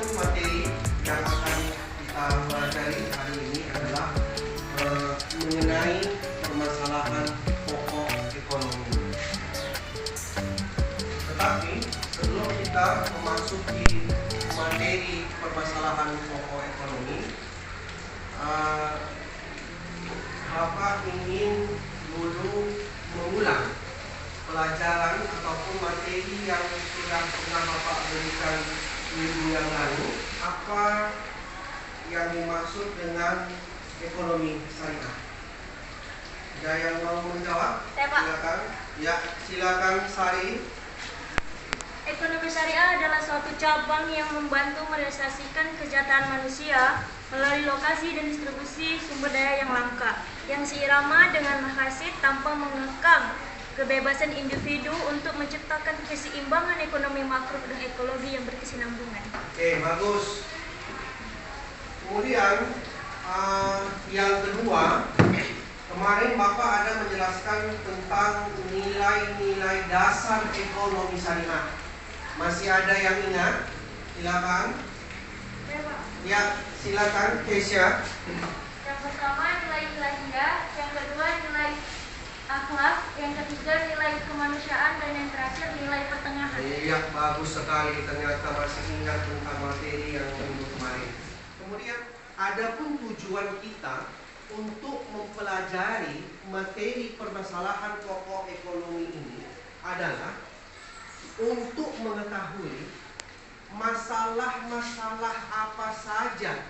Adapun materi yang akan kita pelajari hari ini adalah mengenai permasalahan pokok ekonomi. Tetapi sebelum kita memasuki materi permasalahan pokok ekonomi, Bapak ingin dulu mengulang pelajaran ataupun materi yang sudah pernah Bapak berikan minggu yang lalu. Apa yang dimaksud dengan ekonomi syariah? Ada yang mau menjawab? Silakan. Ya, silakan Sari. Ekonomi syariah adalah suatu cabang yang membantu merealisasikan kesejahteraan manusia melalui lokasi dan distribusi sumber daya yang langka, yang seirama dengan makasih tanpa mengekang kebebasan individu untuk menciptakan keseimbangan ekonomi makro dan ekologi yang berkesinambungan. Oke, bagus. Kemudian yang kedua, kemarin Bapak ada menjelaskan tentang nilai-nilai dasar ekonomi syariah. Masih ada yang ingat? Silakan. Ya, silakan Keisha. Yang pertama nilai ilahiyah, yang kedua nilai akhlak, yang ketiga nilai kemanusiaan, dan yang terakhir nilai pertengahan. Iya, bagus sekali. Ternyata masih ingat tentang materi yang minggu kemarin. Kemudian, adapun tujuan kita untuk mempelajari materi permasalahan pokok ekonomi ini adalah untuk mengetahui masalah-masalah apa saja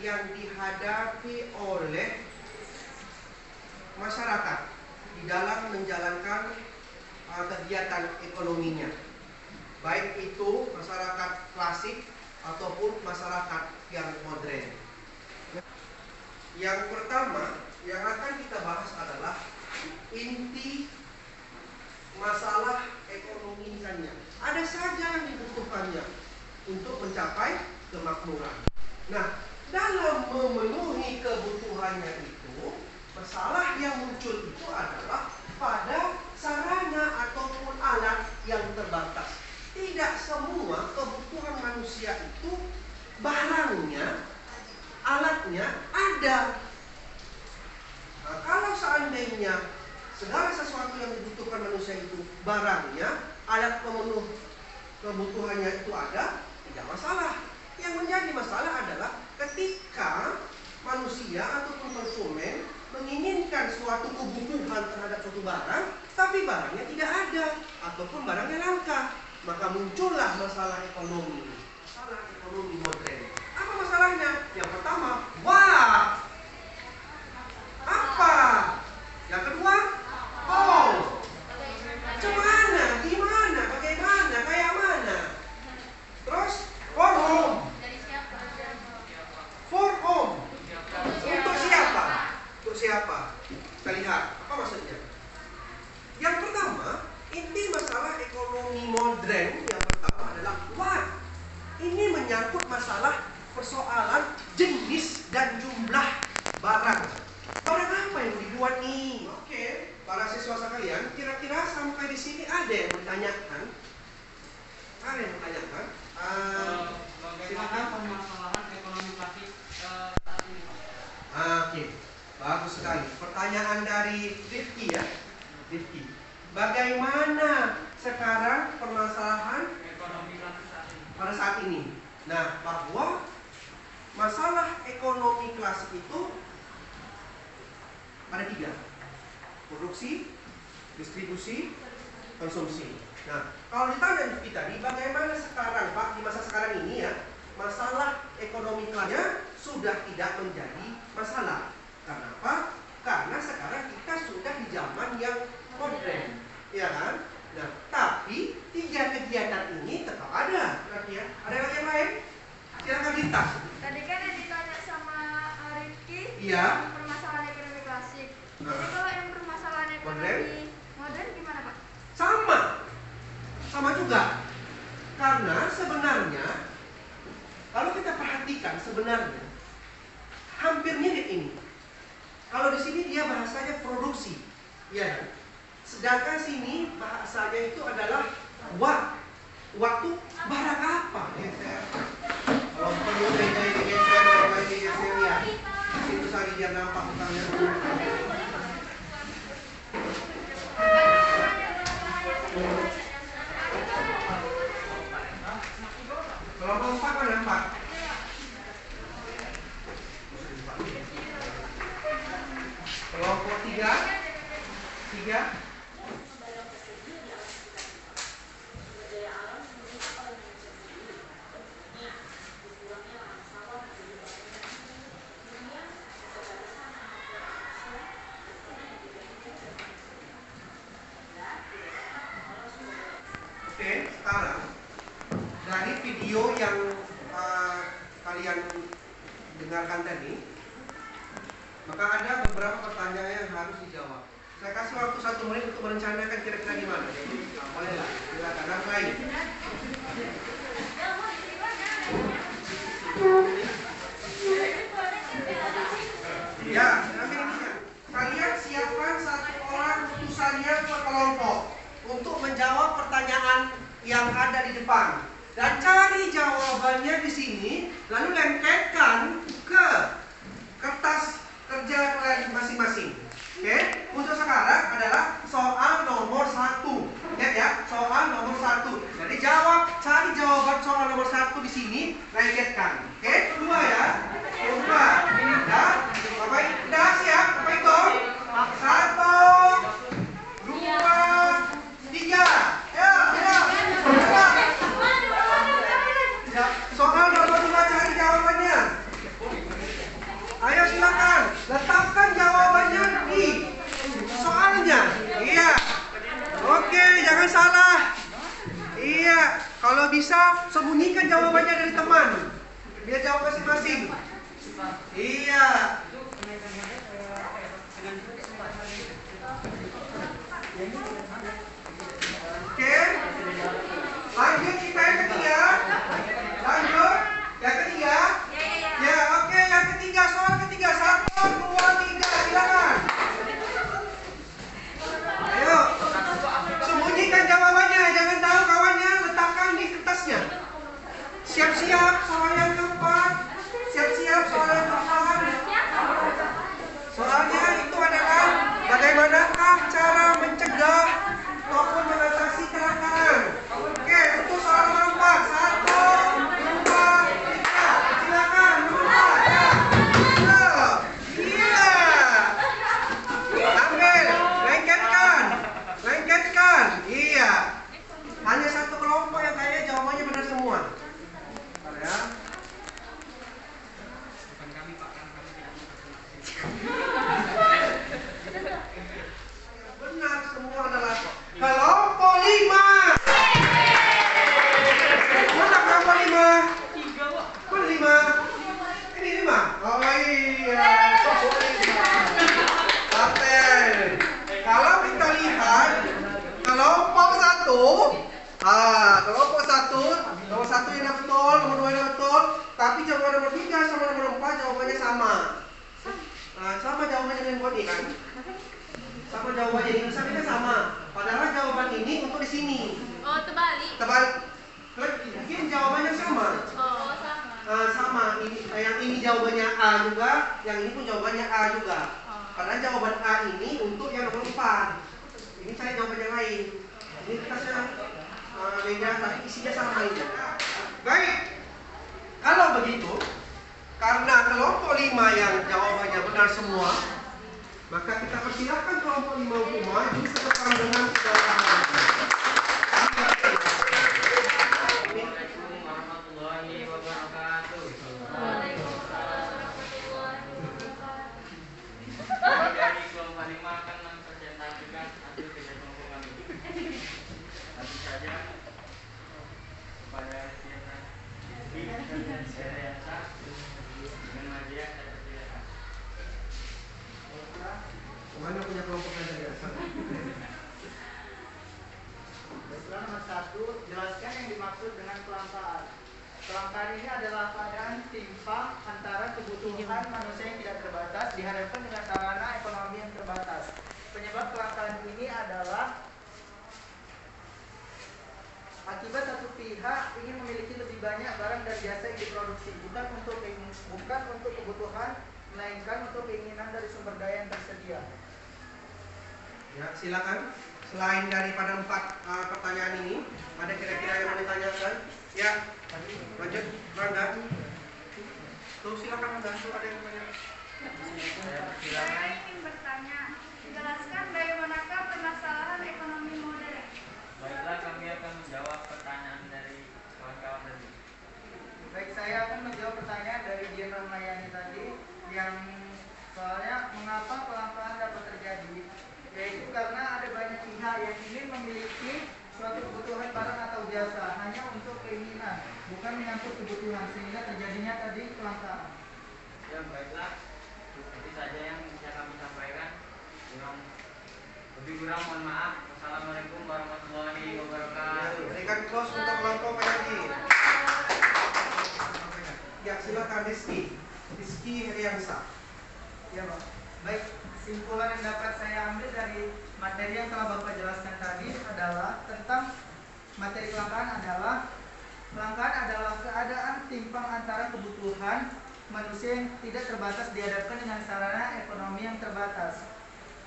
yang dihadapi oleh masyarakat di dalam menjalankan kegiatan ekonominya, baik itu masyarakat klasik ataupun masyarakat yang modern. Yang pertama yang akan kita bahas adalah inti masalah ekonomi misalnya. Ada saja yang dibutuhkannya untuk mencapai kemakmuran. Nah, dalam memenuhi kebutuhannya itu, masalah yang muncul itu adalah pada sarana ataupun alat yang terbatas. Tidak semua kebutuhan manusia itu barangnya, alatnya ada. Nah, kalau seandainya segala sesuatu yang dibutuhkan manusia itu barangnya, alat pemenuh kebutuhannya itu ada, tidak masalah. Yang menjadi masalah adalah ketika manusia ataupun konsumen menginginkan suatu kebutuhan terhadap suatu barang, tapi barangnya tidak ada ataupun barangnya langka, maka muncullah masalah ekonomi. Masalah ekonomi modern. Apa masalahnya? Yang pertama, wah, apa? Yang kedua, oh, gimana, bagaimana, kayak mana? Terus, for home. For home. Untuk siapa? Untuk siapa? Kita lihat, apa maksudnya? Yang pertama, inti masalah ekonomi modern yang pertama adalah what? Ini menyangkut masalah persoalan jenis dan jumlah barang. Barang apa yang dibuat nih? Oke, para siswa sekalian, kira-kira sampai di sini ada yang bertanyakan? Ada yang bertanyakan? Bagaimana permasalahan ekonomi klasik saat ini, Pak? Oke, bagus sekali. Pertanyaan dari Rifki ya, Rifki. Bagaimana sekarang permasalahan Ekonomi klasik saat ini. pada saat ini? Nah, bahwa masalah ekonomi klasik itu ada 3: produksi, distribusi, konsumsi. Nah, kalau ditanya kita tadi, bagaimana sekarang Pak, di masa sekarang ini ya, masalah ekonomi kelasnya sudah tidak menjadi masalah. Kenapa? Karena sekarang kita sudah di zaman yang modern, ya kan? Nah, tapi 3 kegiatan ini tetap ada. Berarti ya, ada yang lain? Silakan Rita. Tadi kan yang ditanya sama Rifki, Iya. permasalahan ekonomi klasik. Jadi Nah. kalau yang permasalahan ekonomi modern gimana, Pak? Sama juga. Karena sebenarnya kalau kita perhatikan sebenarnya hampir mirip ini. Kalau di sini dia bahasanya produksi, ya kan? Sedangkan sini bahasanya itu adalah waktu barang apa? biar nampak misalnya. Kelompok 4 mana 4? Kelompok 3? 3? Oke, sekarang dari video yang kalian dengarkan tadi, maka ada beberapa pertanyaan yang harus dijawab. Saya kasih waktu 1 menit untuk merencanakan kira-kira di mana. Nah, bolehlah, silakan. Harus lain. Ya, nanti intinya. Kalian siapkan 1 orang utusannya per kelompok untuk menjawab pertanyaan yang ada di depan dan cari jawabannya di sini, lalu lempetkan ke kertas kerja kalian masing-masing. Oke, untuk sekarang adalah soal nomor 1. Lihat ya, soal nomor 1. Jadi cari jawaban soal nomor 1 di sini, lempetkan. Oke, kedua ya. Kedua, ini udah siap, Bapak hitung. 1, 2, 3. Ya, soal nomor 2 cari jawabannya. Ayo silakan, letakkan jawabannya di soalnya. Iya. Oke, jangan salah. Iya, kalau bisa sembunyikan jawabannya dari teman. Biar jawab masing-masing. Iya. Oke. Lanjut kita yang ketiga. Lanjut. Yang ketiga. Ya, oke, yang ketiga, soal ketiga. 1, 2, 3, silakan. Ayo. Sembunyikan jawabannya, jangan tahu kawannya, letakkan di kertasnya. Siap-siap soal yang keempat. Siap-siap soal yang keempat. Soalnya itu adalah bagaimanakah cara mencegah maupun mengatasi kelangkaan. Oke, untuk soal nomor 4. 1, 2, 3. Silakan, nomor 4. Ya. Iya. Ambil, lengketkan. Lengketkan. Iya. Hanya 1 kelompok yang kayaknya jawabannya benar semua. Bentar ya. Bukan kami Pak, kan kami tidak memperkenalkan. Benar semua adalah kelompok 5. Mana kelompok 5? 3 Pak. Mana 5? Ini 5. Oh iya. Paten. Kalau kita lihat kelompok 1, kelompok 1, nomor 1 yang betul, nomor 2 yang betul, tapi jawaban nomor 3 sama nomor 4 jawabannya sama. Nah, sama jawabannya dengan Boni kan? Sama jawabannya ini kan sama. Padahal jawaban ini untuk di sini. Oh, terbalik. Terbalik. Mungkin jawabannya sama. Oh, sama. Sama. Yang ini jawabannya A juga, yang ini pun jawabannya A juga. Padahal jawaban A ini untuk yang nomor 4. Ini saya jawaban yang lain. Ini kertasnya beda, tapi isinya sama ini. Baik. Kalau begitu, karena kelompok 5 yang jawabannya benar semua, maka kita persilahkan kelompok 5 untuk maju ke depan dengan kedatangan. Assalamualaikum warahmatullahi wabarakatuh. Kami dari kelompok 5 akan mempresentasikan hasil kerja kelompok kami. Tentu saja kepada siapa saya Yansa dengan media saya persilakan. Mana punya kelompok yang biasa? Baiklah, nomor 1, jelaskan yang dimaksud dengan kelangkaan. Kelangkaan ini adalah keadaan timpang antara kebutuhan manusia yang tidak terbatas dihadapkan dengan sarana ekonomi yang terbatas. Penyebab kelangkaan ini adalah akibat satu pihak ingin memiliki lebih banyak barang dan jasa yang diproduksi, bukan untuk kebutuhan melainkan untuk keinginan dari sumber daya yang tersedia. Ya, silakan. Selain daripada 4 pertanyaan ini, ada kira-kira yang mau ditanyakan? Ya, lanjut, Rangga. Tuh, silakan Rangga. Tuh ada yang bertanya. Saya ingin bertanya, jelaskan dari manakah permasalahan ekonomi modern? Baiklah, kami akan menjawab pertanyaan dari kawan-kawan tadi. Baik, saya akan menjawab pertanyaan dari Dian Ramayani tadi, yang soalnya mengapa kelangkaan dapat terjadi, yaitu karena ada banyak pihak yang ingin memiliki suatu kebutuhan barang atau jasa hanya untuk keinginan, bukan menyangkut kebutuhan, sehingga terjadinya tadi kelangkaan. Ya, baiklah. Itu saja yang bisa kami sampaikan. Lebih kurang mohon maaf. Wassalamualaikum warahmatullahi wabarakatuh. Berikan close untuk kelompok penyanyi. Ya, silakan Rizky Heriansa. Ya, Pak. Baik, kesimpulan yang dapat saya ambil dari materi yang telah Bapak jelaskan tadi adalah tentang materi kelangkaan adalah keadaan timpang antara kebutuhan manusia yang tidak terbatas dihadapkan dengan sarana ekonomi yang terbatas.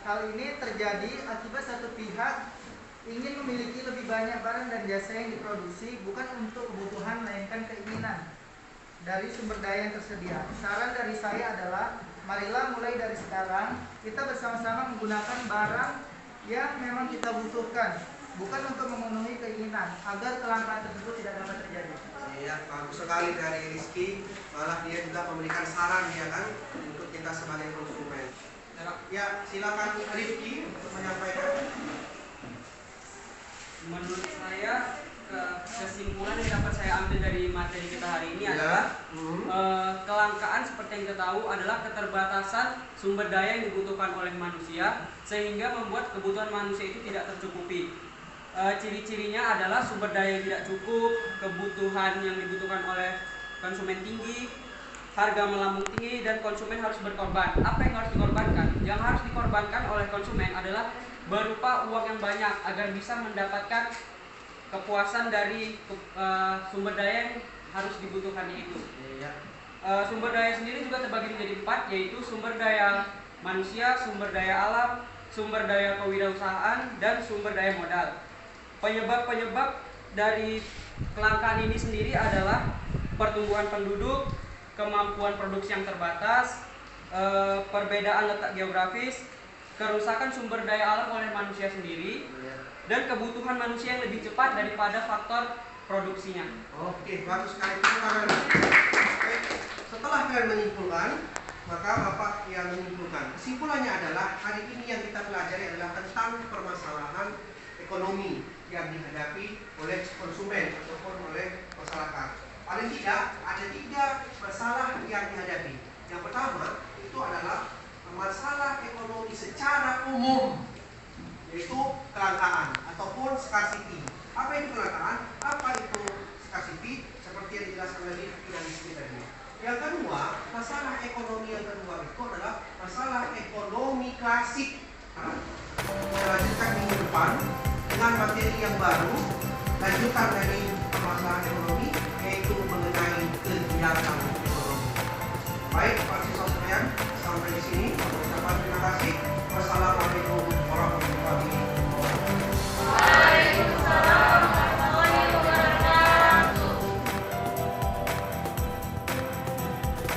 Hal ini terjadi akibat satu pihak ingin memiliki lebih banyak barang dan jasa yang diproduksi bukan untuk kebutuhan melainkan keinginan dari sumber daya yang tersedia. Saran dari saya adalah, marilah mulai dari sekarang kita bersama-sama menggunakan barang yang memang kita butuhkan, bukan untuk memenuhi keinginan, agar kelangkaan tersebut tidak dapat terjadi. Ya, bagus sekali dari Rizky. Malah dia juga memberikan saran, ya kan, untuk kita sebagai konsumen. Ya, silakan Rifki untuk menyampaikan. Menurut saya, kesimpulan yang dapat saya ambil dari materi kita hari ini adalah kelangkaan seperti yang kita tahu adalah keterbatasan sumber daya yang dibutuhkan oleh manusia, sehingga membuat kebutuhan manusia itu tidak tercukupi. Ciri-cirinya adalah sumber daya yang tidak cukup, kebutuhan yang dibutuhkan oleh konsumen tinggi, harga melambung tinggi, dan konsumen harus berkorban. Apa yang harus dikorbankan? Yang harus dikorbankan oleh konsumen adalah berupa uang yang banyak agar bisa mendapatkan kepuasan dari sumber daya yang harus dibutuhkannya itu. Sumber daya sendiri juga terbagi menjadi 4, yaitu sumber daya manusia, sumber daya alam, sumber daya kewirausahaan, dan sumber daya modal. Penyebab-penyebab dari kelangkaan ini sendiri adalah pertumbuhan penduduk, kemampuan produksi yang terbatas, perbedaan letak geografis, kerusakan sumber daya alam oleh manusia sendiri, dan kebutuhan manusia yang lebih cepat daripada faktor produksinya. Oke, bagus sekali. Setelah kalian menyimpulkan, maka Bapak yang menyimpulkan. Kesimpulannya adalah hari ini yang kita pelajari adalah tentang permasalahan ekonomi yang dihadapi oleh konsumen ataupun oleh masyarakat. Paling tidak ada 3 masalah yang dihadapi. Yang pertama itu adalah masalah ekonomi secara umum, yaitu kelangkaan ataupun scarcity. Apa itu kelangkaan? Apa itu scarcity? Seperti yang dijelaskan oleh Rifki dan Rizky tadi. Yang kedua, masalah ekonomi yang kedua itu adalah masalah ekonomi klasik. Kita lanjutkan minggu depan dengan materi yang baru, lanjutan dari permasalahan ekonomi, yaitu mengenai kegiatan ekonomi. Baik, Pak siswa sekalian, sampai di sini. Terima kasih. Wassalamualaikum